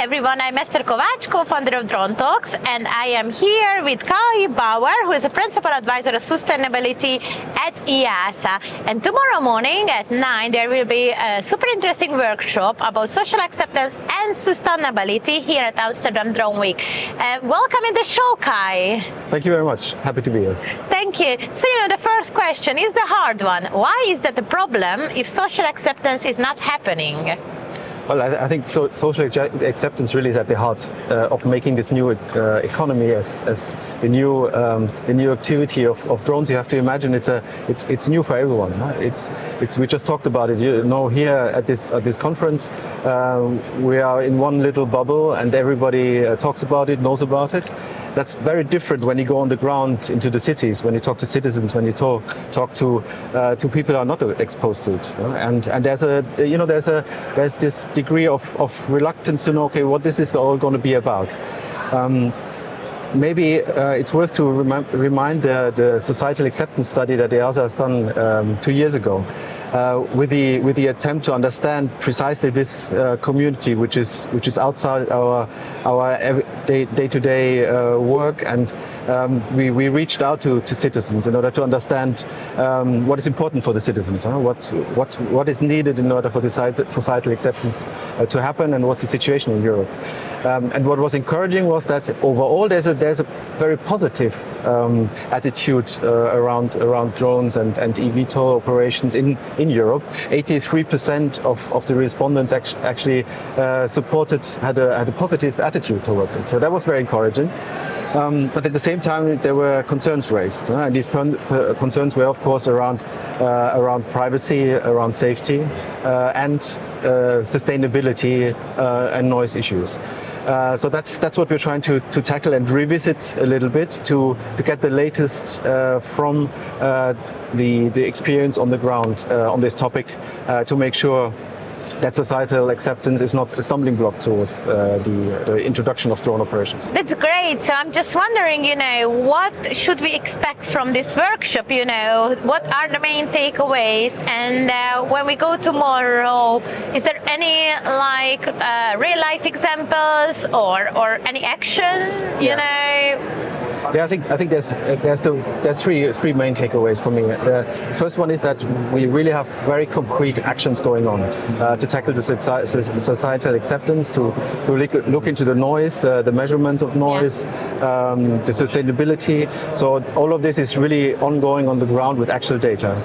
everyone, I'm Esther Kovacs, co-founder of Drone Talks, and I am here with Kai Bauer, who is a principal advisor of sustainability at EASA. And tomorrow morning at 9, there will be a super interesting workshop about social acceptance and sustainability here at Amsterdam Drone Week. Welcome in the show, Kai. Thank you very much. Happy to be here. Thank you. So, the first question is the hard one. Why is that the problem if social acceptance is not happening? Well, I think social acceptance really is at the heart of making this new economy as the new activity of drones. You have to imagine it's new for everyone. Huh? We just talked about it. Here at this conference, we are in one little bubble, and everybody talks about it, knows about it. That's very different when you go on the ground into the cities, when you talk to citizens, when you talk to people who are not exposed to it. And there's this degree of reluctance to know, okay, what this is all going to be about. Maybe it's worth to remind the societal acceptance study that EASA has done 2 years ago. With the attempt to understand precisely this community, which is outside our day-to-day work, and we reached out to citizens in order to understand what is important for the citizens, what is needed in order for the societal acceptance to happen, and what's the situation in Europe. And what was encouraging was that overall there's a very positive attitude around drones and eVTOL operations in Europe. 83% of the respondents actually had a positive attitude towards it. So that was very encouraging. But at the same time, there were concerns raised, and these concerns were, of course, around privacy, around safety, and sustainability and noise issues. So that's what we're trying to tackle and revisit a little bit to get the latest from the experience on the ground on this topic to make sure that societal acceptance is not a stumbling block towards the introduction of drone operations. That's great. So I'm just wondering, what should we expect from this workshop? What are the main takeaways? And when we go tomorrow, is there any real life examples or any action? Yeah, I think there's three main takeaways for me. The first one is that we really have very concrete actions going on to tackle the societal acceptance, to look into the noise, the measurement of noise, the sustainability. So all of this is really ongoing on the ground with actual data.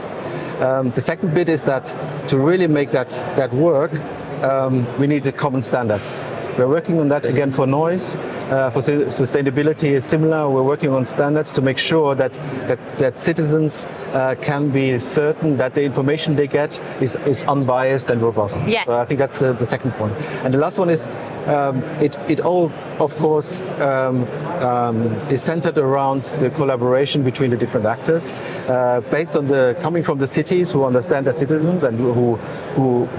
The second bit is that to really make that work, we need the common standards. We're working on that again for noise. For sustainability is similar. We're working on standards to make sure that citizens can be certain that the information they get is unbiased and robust. Yeah. So I think that's the second point. And the last one is it all, of course, is centered around the collaboration between the different actors, based on coming from the cities who understand their citizens and who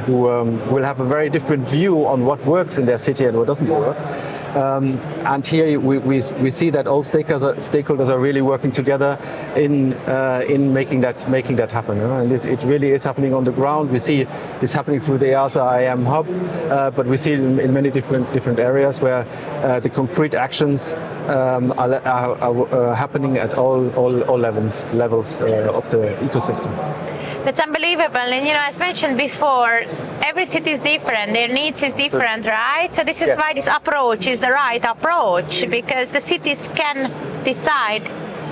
will have a very different view on what works in their city and what doesn't work. And here we see that all stakeholders are really working together in making that happen. And it really is happening on the ground. We see this happening through the EASA IM hub, but we see it in many different areas where the concrete actions are happening at all levels of the ecosystem. That's unbelievable. And as mentioned before, every city is different, their needs is different, right? So this is why this approach is the right approach, because the cities can decide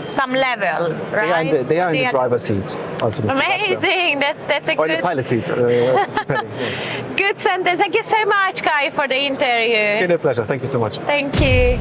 some level, right? They are in the driver's seat, ultimately. Amazing. That's a or good... in the pilot seat, depending. Good sentence. Thank you so much, Kai, for the interview. It's been a pleasure. Thank you so much. Thank you.